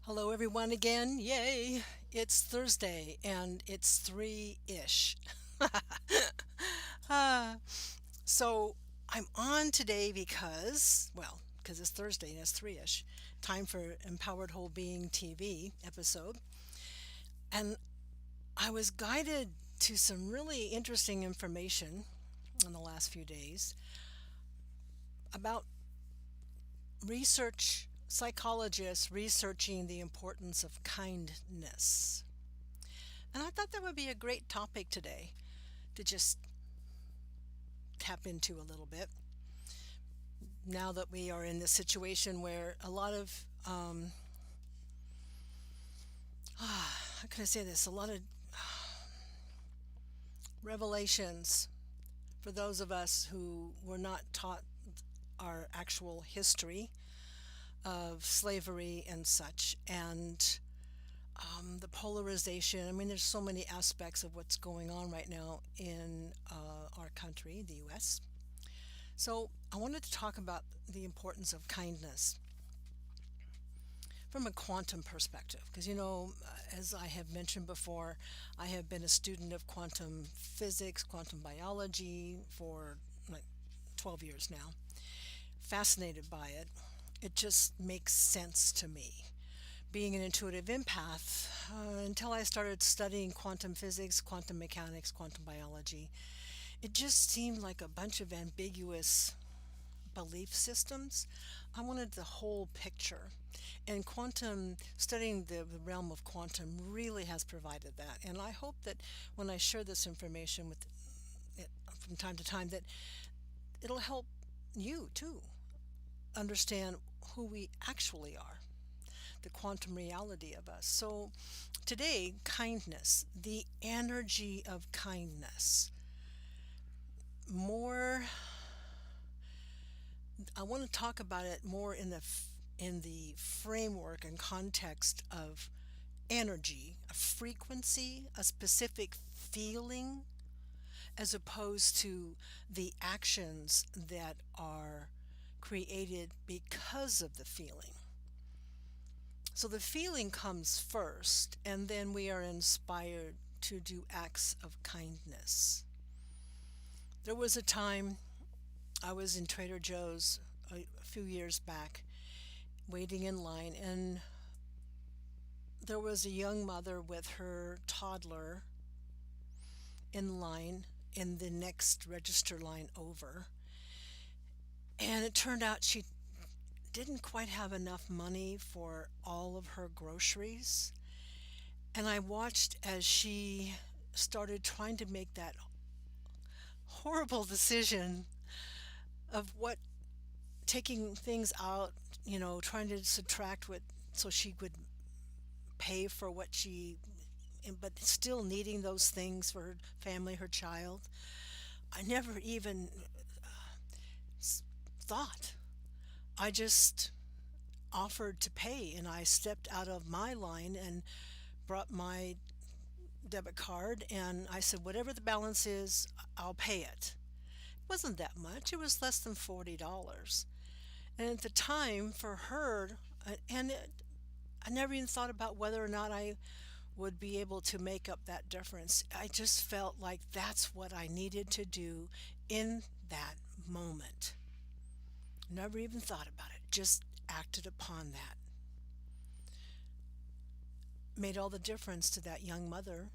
Hello, everyone, again. Yay! It's Thursday and it's 3 ish. Ah, so I'm on today because it's Thursday and it's 3 ish. Time for Empowered Whole Being TV episode. And I was guided to some really interesting information in the last few days about psychologists researching the importance of kindness. And I thought that would be a great topic today to just tap into a little bit. Now that we are in this situation where a lot of, how can I say this? A lot of revelations for those of us who were not taught our actual history of slavery and such, and the polarization. I mean, there's so many aspects of what's going on right now in our country, the US. So I wanted to talk about the importance of kindness from a quantum perspective, because as I have mentioned before, I have been a student of quantum physics, quantum biology for like 12 years now. Fascinated by it. It just makes sense to me. Being an intuitive empath, until I started studying quantum physics, quantum mechanics, quantum biology, it just seemed like a bunch of ambiguous belief systems. I wanted the whole picture. And studying the realm of quantum really has provided that. And I hope that when I share this information with it from time to time, that it'll help you too understand who we actually are, the quantum reality of us. So today, kindness, the energy of kindness. More I want to talk about it more in the framework and context of energy, a frequency, a specific feeling, as opposed to the actions that are created because of the feeling. So the feeling comes first, and then we are inspired to do acts of kindness. There was a time I was in Trader Joe's a few years back, waiting in line, and there was a young mother with her toddler in line in the next register line over. And it turned out she didn't quite have enough money for all of her groceries. And I watched as she started trying to make that horrible decision of what taking things out, trying to subtract what so she would pay for what but still needing those things for her family, her child. I never even thought. I just offered to pay, and I stepped out of my line and brought my debit card, and I said, whatever the balance is, I'll pay it. It wasn't that much, it was less than $40. And at the time, for her, I never even thought about whether or not I would be able to make up that difference. I just felt like that's what I needed to do in that moment. Never even thought about it, just acted upon that. Made all the difference to that young mother.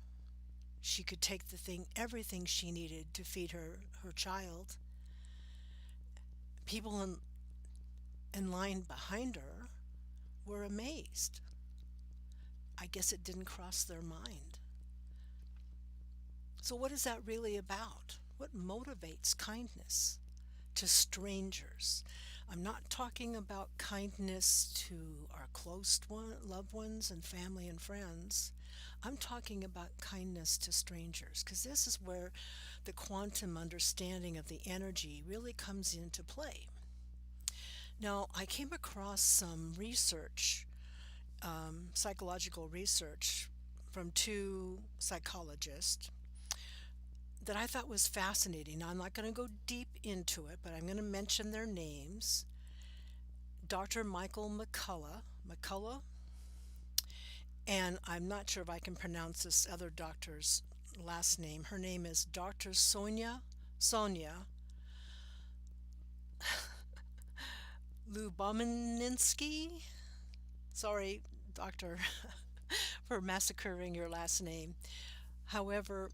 She could take everything she needed to feed her child. People in line behind her were amazed. I guess it didn't cross their mind. So, what is that really about? What motivates kindness to strangers? I'm not talking about kindness to our loved ones and family and friends. I'm talking about kindness to strangers, because this is where the quantum understanding of the energy really comes into play. Now, I came across some research, psychological research from two psychologists that I thought was fascinating. Now, I'm not going to go deep into it, but I'm going to mention their names. Dr. Michael McCullough, And I'm not sure if I can pronounce this other doctor's last name. Her name is Dr. Sonia Lubominsky. Sorry, doctor, for massacring your last name. However,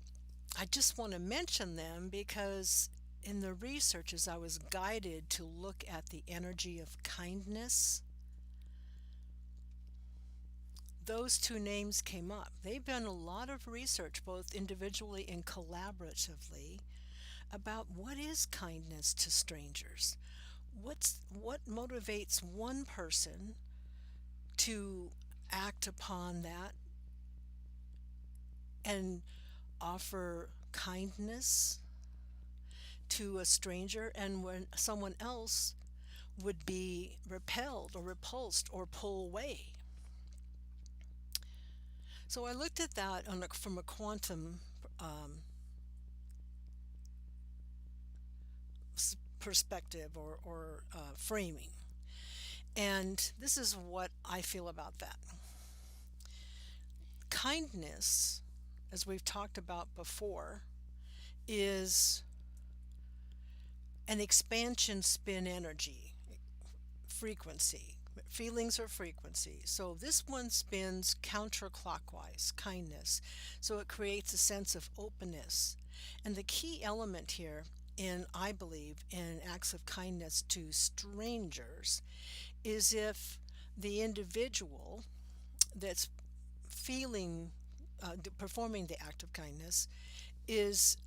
I just want to mention them because in the researches I was guided to look at the energy of kindness. Those two names came up. They've done a lot of research, both individually and collaboratively, about what is kindness to strangers. What motivates one person to act upon that and offer kindness to a stranger, and when someone else would be repelled or repulsed or pull away. So I looked at that from a quantum um, perspective or framing. And this is what I feel about that. Kindness, as we've talked about before, is an expansion spin energy, frequency. Feelings are frequency. So this one spins counterclockwise, kindness. So it creates a sense of openness. And the key element here I believe, in acts of kindness to strangers is if the individual that's feeling, performing the act of kindness, is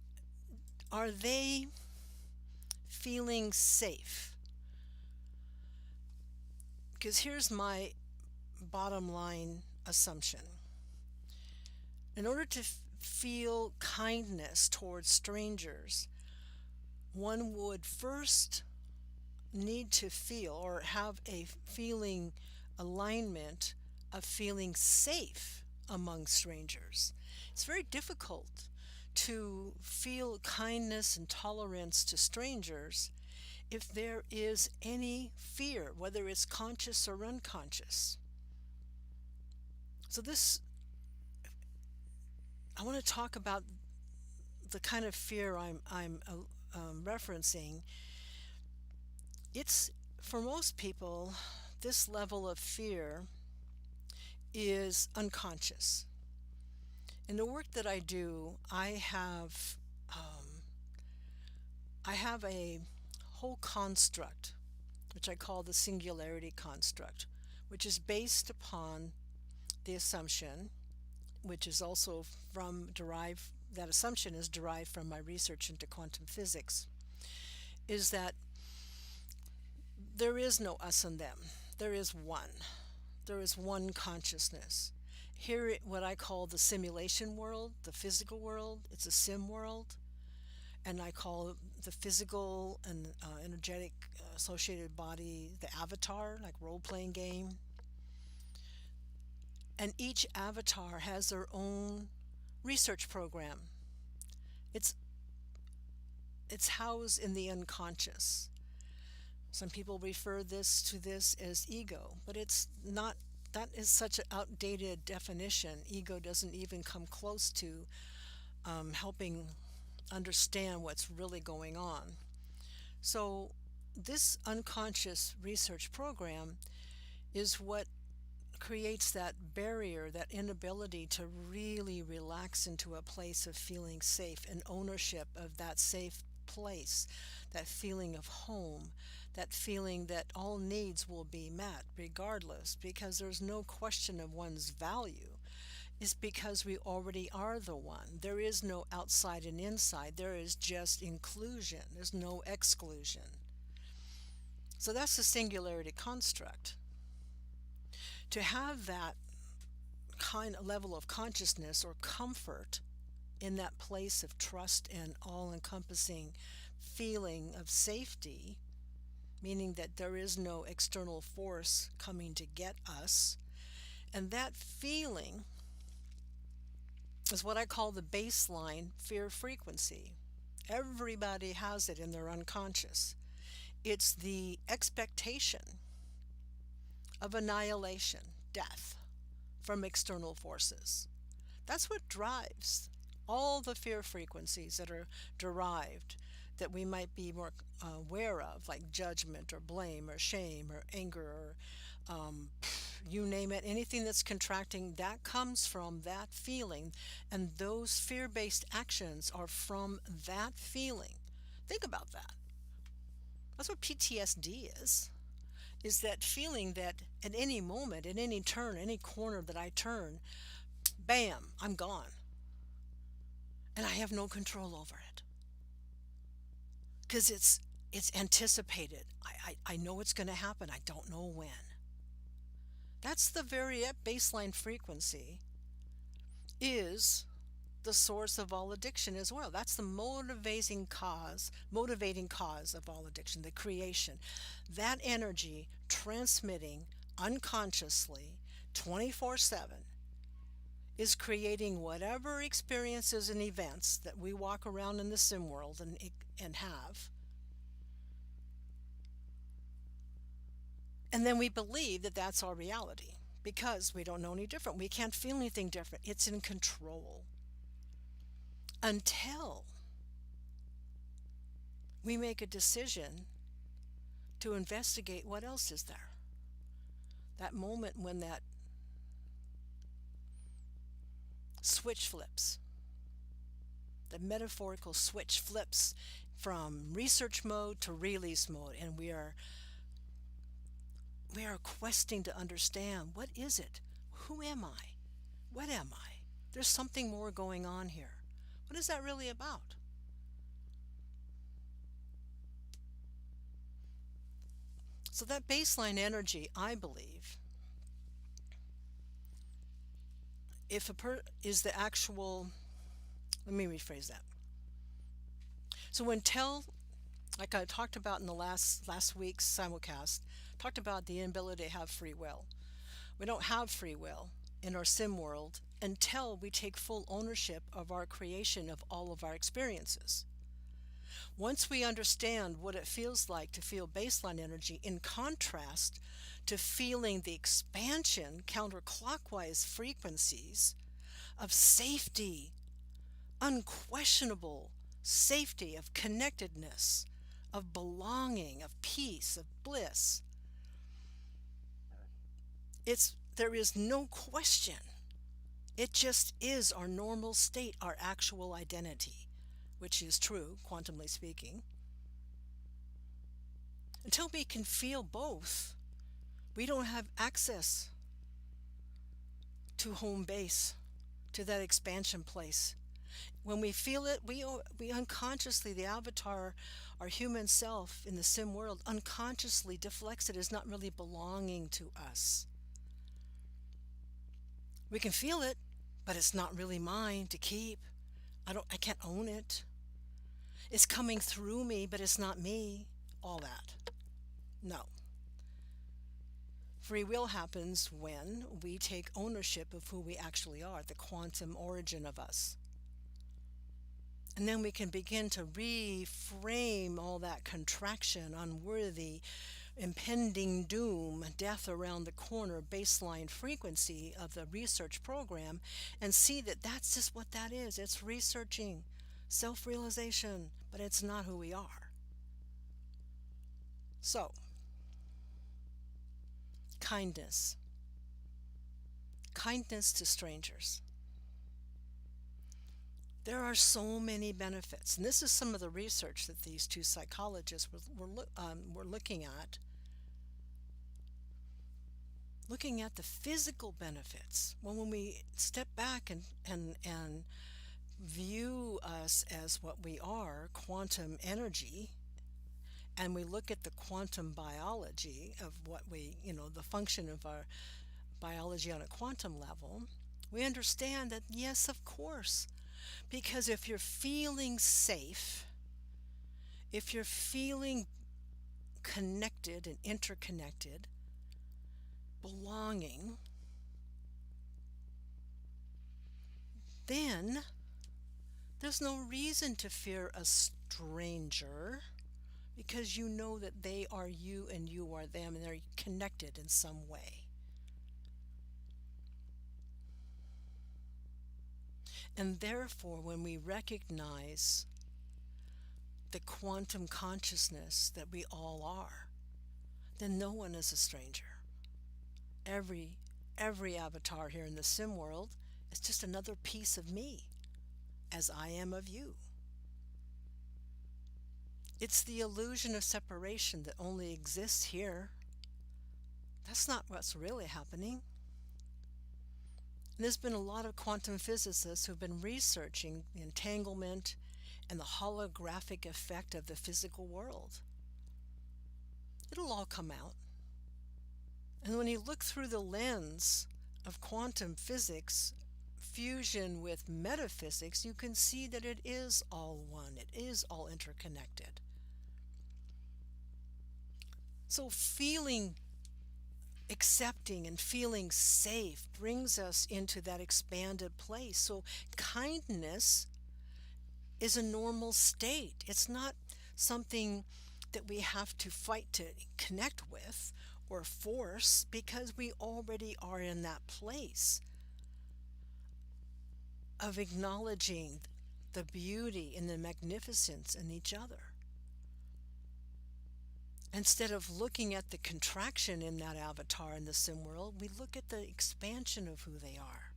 are they feeling safe? Because here's my bottom line assumption. In order to feel kindness towards strangers, one would first need to feel or have a feeling alignment of feeling safe among strangers. It's very difficult to feel kindness and tolerance to strangers if there is any fear, whether it's conscious or unconscious. So I want to talk about the kind of fear I'm referencing. It's for most people, this level of fear is unconscious. In the work that I do, I have a whole construct, which I call the singularity construct, which is based upon the assumption, which is also that assumption is derived from my research into quantum physics, is that there is no us and them. There is one. There is one consciousness. Here, what I call the simulation world, the physical world, it's a sim world. And I call the physical and energetic associated body the avatar, like role-playing game. And each avatar has their own research program. It's housed in the unconscious. Some people refer to this as ego, but it's not. That is such an outdated definition. Ego doesn't even come close to helping understand what's really going on. So this unconscious research program is what creates that barrier, that inability to really relax into a place of feeling safe and ownership of that safe place, that feeling of home, that feeling that all needs will be met regardless, because there's no question of one's value. Is because we already are the one. There is no outside and inside. There is just inclusion. There's no exclusion. So that's the singularity construct. To have that kind of level of consciousness or comfort in that place of trust and all-encompassing feeling of safety, meaning that there is no external force coming to get us, and that feeling is what I call the baseline fear frequency. Everybody has it in their unconscious. It's the expectation of annihilation, death. from external forces. That's what drives all the fear frequencies that are derived that we might be more aware of, like judgment or blame or shame or anger or you name it, anything that's contracting, that comes from that feeling. And those fear based actions are from that feeling. Think about that. That's what PTSD is that feeling that at any moment, at any turn, any corner that I turn, bam, I'm gone. And I have no control over it. Because it's anticipated. I know it's going to happen. I don't know when. That's the very baseline frequency is the source of all addiction as well. That's the motivating cause of all addiction, the creation. That energy transmitting unconsciously 24/7 is creating whatever experiences and events that we walk around in the sim world and have. And then we believe that that's our reality because we don't know any different. We can't feel anything different. It's in control until we make a decision to investigate what else is there. That moment when that switch flips, the metaphorical switch flips from research mode to release mode, and we are questing to understand, what is it? Who am I? What am I? There's something more going on here. What is that really about? So that baseline energy, I believe, if is the actual, let me rephrase that. So like I talked about in the last week's simulcast, talked about the inability to have free will. We don't have free will in our sim world until we take full ownership of our creation of all of our experiences. Once we understand what it feels like to feel baseline energy in contrast to feeling the expansion counterclockwise frequencies of safety, unquestionable safety, of connectedness, of belonging, of peace, of bliss, there is no question. It just is our normal state, our actual identity, which is true, quantumly speaking. Until we can feel both, we don't have access to home base, to that expansion place. When we feel it, we unconsciously, the avatar, our human self in the sim world, unconsciously deflects it as not really belonging to us. We can feel it, but it's not really mine to keep. I can't own it. It's coming through me, but it's not me. All that. No. Free will happens when we take ownership of who we actually are, the quantum origin of us. And then we can begin to reframe all that contraction, unworthy, impending doom, death around the corner baseline frequency of the research program and see that that's just what that is. It's researching self-realization, but it's not who we are. So, kindness. Kindness to strangers. There are so many benefits, and this is some of the research that these two psychologists were looking at the physical benefits. When we step back and view us as what we are, quantum energy, and we look at the quantum biology of what the function of our biology on a quantum level, we understand that yes, of course, because if you're feeling safe, if you're feeling connected and interconnected, belonging, then there's no reason to fear a stranger because you know that they are you and you are them and they're connected in some way. And therefore, when we recognize the quantum consciousness that we all are, then no one is a stranger. Every every avatar here in the sim world is just another piece of me, as I am of you. It's the illusion of separation that only exists here. That's not what's really happening. And there's been a lot of quantum physicists who've been researching the entanglement and the holographic effect of the physical world. It'll all come out. And when you look through the lens of quantum physics, fusion with metaphysics, you can see that it is all one. It is all interconnected. So accepting and feeling safe brings us into that expanded place. So kindness is a normal state. It's not something that we have to fight to connect with or force, because we already are in that place of acknowledging the beauty and the magnificence in each other. Instead of looking at the contraction in that avatar in the sim world, we look at the expansion of who they are.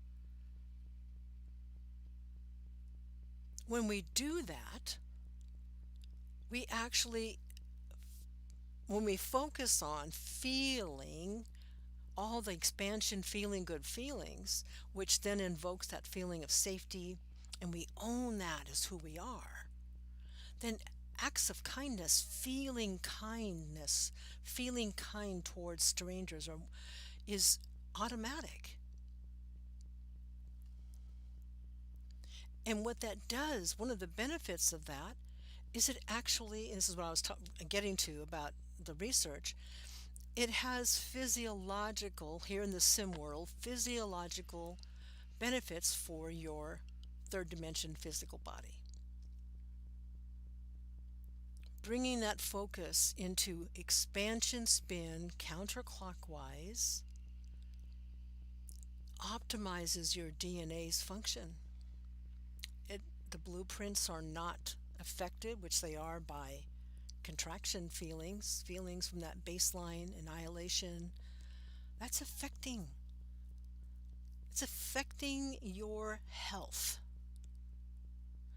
When we do that, we actually, when we focus on feeling all the expansion, feeling good feelings, which then invokes that feeling of safety, and we own that as who we are, then acts of kindness, feeling kind towards strangers is automatic. And what that does, one of the benefits of that, is it actually, and this is what I was getting to about the research, it has physiological, here in the sim world, physiological benefits for your third dimension physical body. Bringing that focus into expansion spin counterclockwise optimizes your DNA's function. The blueprints are not affected, which they are by contraction feelings from that baseline annihilation. It's affecting your health.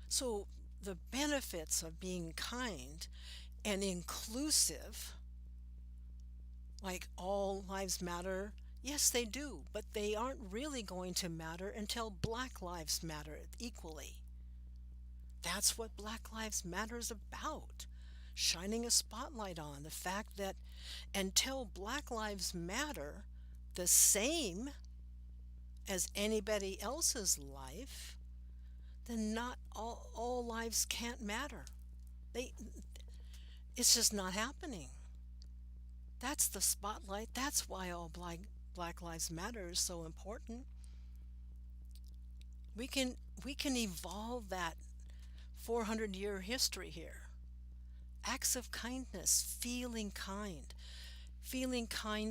So the benefits of being kind and inclusive, like all lives matter, yes, they do, but they aren't really going to matter until Black Lives Matter equally. That's what Black Lives Matter is about. Shining a spotlight on the fact that until Black Lives Matter the same as anybody else's life, then not all lives can't matter. It's just not happening. That's the spotlight. That's why all Black Lives Matter is so important. We can evolve that 400-year history here. Acts of kindness, feeling kind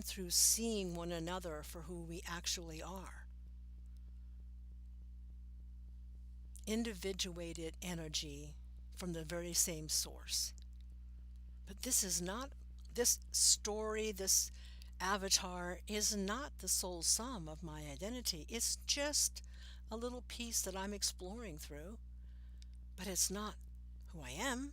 through seeing one another for who we actually are. Individuated energy from the very same source. But this story, this avatar is not the sole sum of my identity. It's just a little piece that I'm exploring through, but it's not who I am.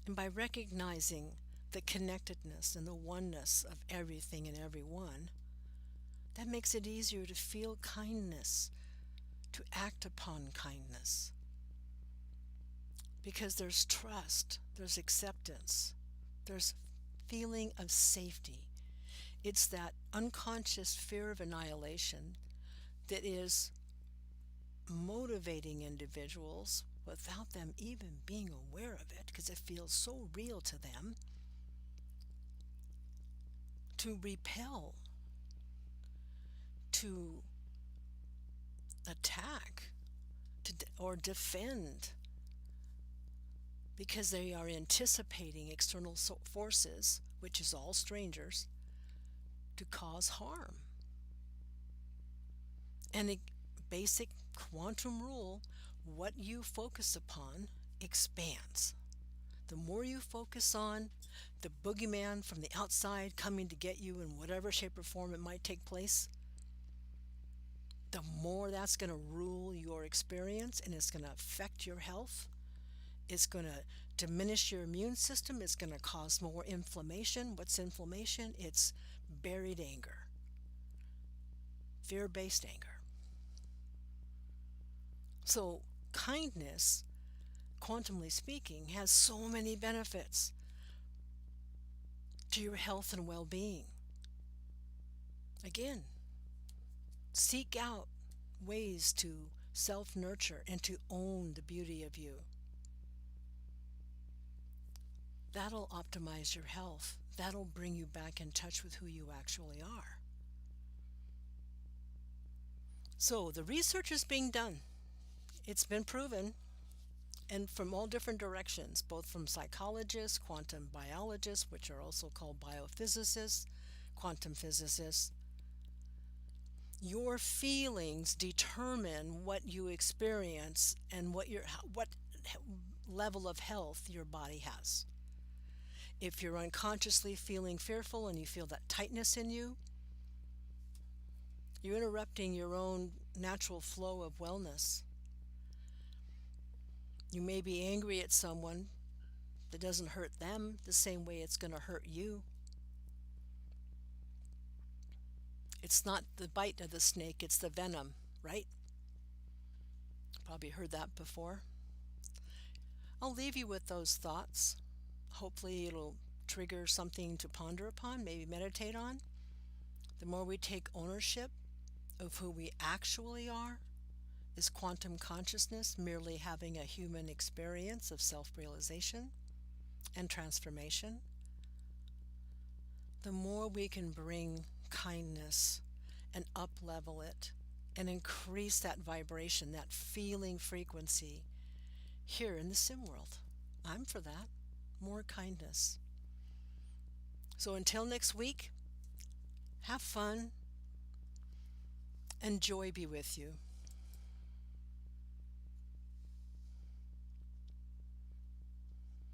And by recognizing the connectedness and the oneness of everything and everyone, that makes it easier to feel kindness, to act upon kindness. Because there's trust, there's acceptance, there's feeling of safety. It's that unconscious fear of annihilation that is motivating individuals without them even being aware of it, because it feels so real to them, to repel, to attack, or defend, because they are anticipating external forces, which is all strangers, to cause harm. And the basic Quantum rule, what you focus upon expands. The more you focus on the boogeyman from the outside coming to get you in whatever shape or form it might take place, the more that's going to rule your experience, and it's going to affect your health. It's going to diminish your immune system. It's going to cause more inflammation. What's inflammation? It's buried anger, fear-based anger. So kindness, quantumly speaking, has so many benefits to your health and well-being. Again, seek out ways to self-nurture and to own the beauty of you. That'll optimize your health. That'll bring you back in touch with who you actually are. So the research is being done. It's been proven, and from all different directions, both from psychologists, quantum biologists, which are also called biophysicists, quantum physicists. Your feelings determine what you experience and what level of health your body has. If you're unconsciously feeling fearful and you feel that tightness in you, you're interrupting your own natural flow of wellness. You may be angry at someone that doesn't hurt them the same way it's going to hurt you. It's not the bite of the snake, it's the venom, right? Probably heard that before. I'll leave you with those thoughts. Hopefully it'll trigger something to ponder upon, maybe meditate on. The more we take ownership of who we actually are, is quantum consciousness merely having a human experience of self-realization and transformation, the more we can bring kindness and up-level it and increase that vibration, that feeling frequency here in the sim world. I'm for that. More kindness. So until next week, have fun and joy be with you.